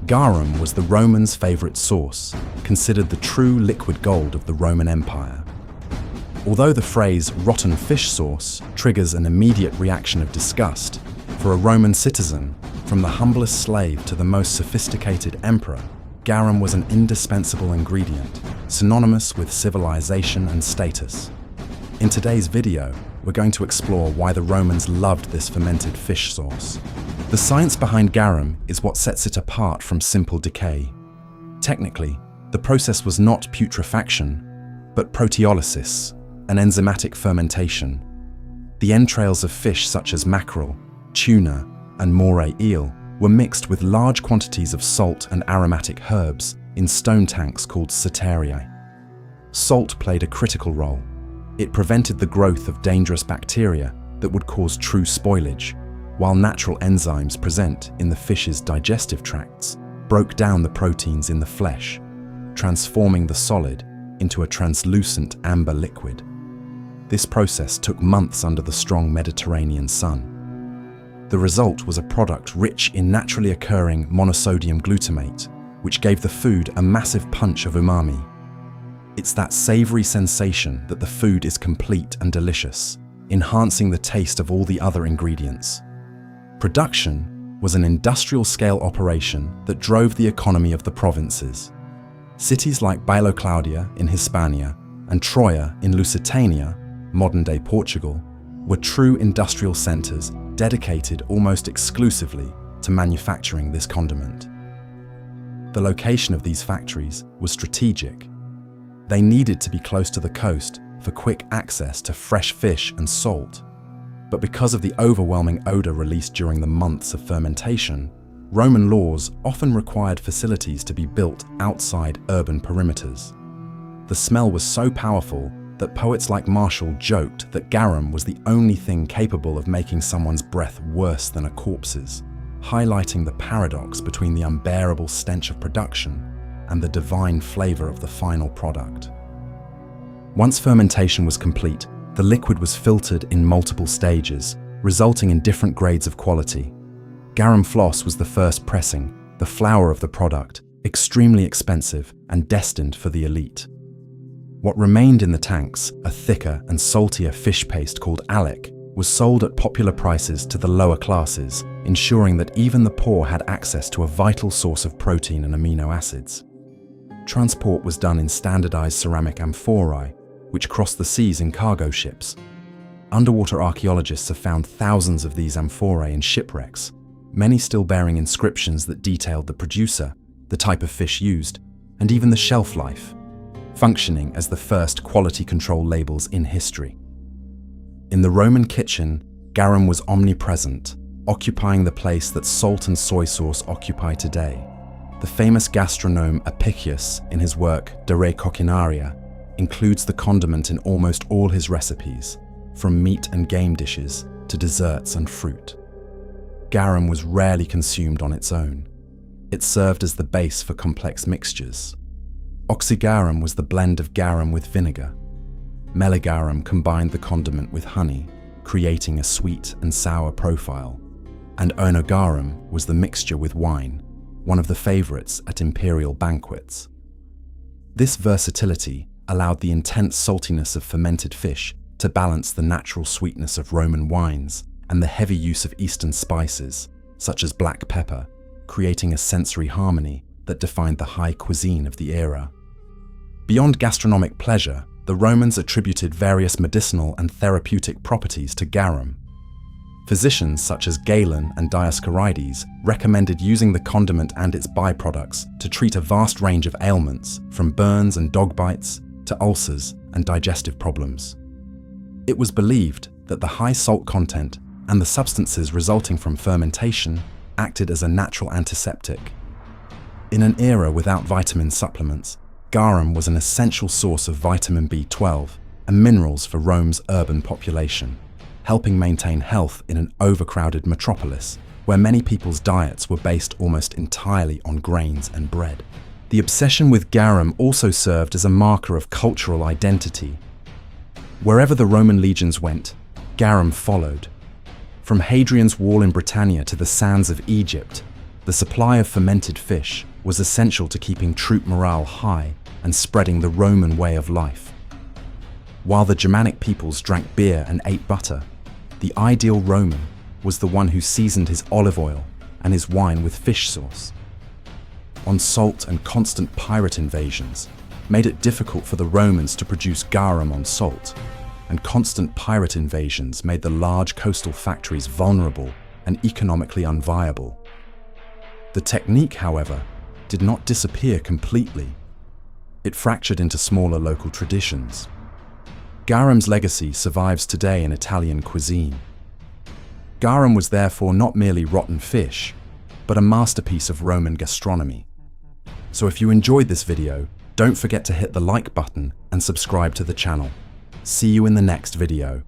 Garum was the Romans' favorite sauce, considered the true liquid gold of the Roman Empire. Although the phrase rotten fish sauce triggers an immediate reaction of disgust, for a Roman citizen, from the humblest slave to the most sophisticated emperor, garum was an indispensable ingredient, synonymous with civilization and status. In today's video, we're going to explore why the Romans loved this fermented fish sauce. The science behind garum is what sets it apart from simple decay. Technically, the process was not putrefaction, but proteolysis, an enzymatic fermentation. The entrails of fish such as mackerel, tuna, and moray eel were mixed with large quantities of salt and aromatic herbs in stone tanks called ceteriae. Salt played a critical role. It prevented the growth of dangerous bacteria that would cause true spoilage, while natural enzymes present in the fish's digestive tracts broke down the proteins in the flesh, transforming the solid into a translucent amber liquid. This process took months under the strong Mediterranean sun. The result was a product rich in naturally occurring monosodium glutamate, which gave the food a massive punch of umami. It's that savory sensation that the food is complete and delicious, enhancing the taste of all the other ingredients. Production was an industrial-scale operation that drove the economy of the provinces. Cities like Bailo Claudia in Hispania and Troia in Lusitania, modern-day Portugal, were true industrial centers dedicated almost exclusively to manufacturing this condiment. The location of these factories was strategic. They needed to be close to the coast for quick access to fresh fish and salt. But because of the overwhelming odor released during the months of fermentation, Roman laws often required facilities to be built outside urban perimeters. The smell was so powerful that poets like Martial joked that garum was the only thing capable of making someone's breath worse than a corpse's, highlighting the paradox between the unbearable stench of production and the divine flavor of the final product. Once fermentation was complete, the liquid was filtered in multiple stages, resulting in different grades of quality. Garum floss was the first pressing, the flower of the product, extremely expensive and destined for the elite. What remained in the tanks, a thicker and saltier fish paste called alec, was sold at popular prices to the lower classes, ensuring that even the poor had access to a vital source of protein and amino acids. Transport was done in standardized ceramic amphorae, which crossed the seas in cargo ships. Underwater archaeologists have found thousands of these amphorae in shipwrecks, many still bearing inscriptions that detailed the producer, the type of fish used, and even the shelf life, functioning as the first quality control labels in history. In the Roman kitchen, garum was omnipresent, occupying the place that salt and soy sauce occupy today. The famous gastronome Apicius, in his work De Re Culinaria, includes the condiment in almost all his recipes, from meat and game dishes to desserts and fruit. Garum was rarely consumed on its own. It served as the base for complex mixtures. Oxygarum was the blend of garum with vinegar. Meligarum combined the condiment with honey, creating a sweet and sour profile. And Oenogarum was the mixture with wine, one of the favorites at imperial banquets. This versatility allowed the intense saltiness of fermented fish to balance the natural sweetness of Roman wines and the heavy use of Eastern spices, such as black pepper, creating a sensory harmony that defined the high cuisine of the era. Beyond gastronomic pleasure, the Romans attributed various medicinal and therapeutic properties to garum. Physicians such as Galen and Dioscorides recommended using the condiment and its byproducts to treat a vast range of ailments, from burns and dog bites to ulcers and digestive problems. It was believed that the high salt content and the substances resulting from fermentation acted as a natural antiseptic. In an era without vitamin supplements, garum was an essential source of vitamin B12 and minerals for Rome's urban population, helping maintain health in an overcrowded metropolis where many people's diets were based almost entirely on grains and bread. The obsession with garum also served as a marker of cultural identity. Wherever the Roman legions went, garum followed. From Hadrian's Wall in Britannia to the sands of Egypt, The supply of fermented fish was essential to keeping troop morale high and spreading the Roman way of life. While the Germanic peoples drank beer and ate butter, the ideal Roman was the one who seasoned his olive oil and his wine with fish sauce. On salt and constant pirate invasions made it difficult for the Romans to produce garum on salt, and constant pirate invasions made the large coastal factories vulnerable and economically unviable. The technique, however, did not disappear completely. It fractured into smaller local traditions. Garum's legacy survives today in Italian cuisine. Garum was therefore not merely rotten fish, but a masterpiece of Roman gastronomy. So if you enjoyed this video, don't forget to hit the like button and subscribe to the channel. See you in the next video.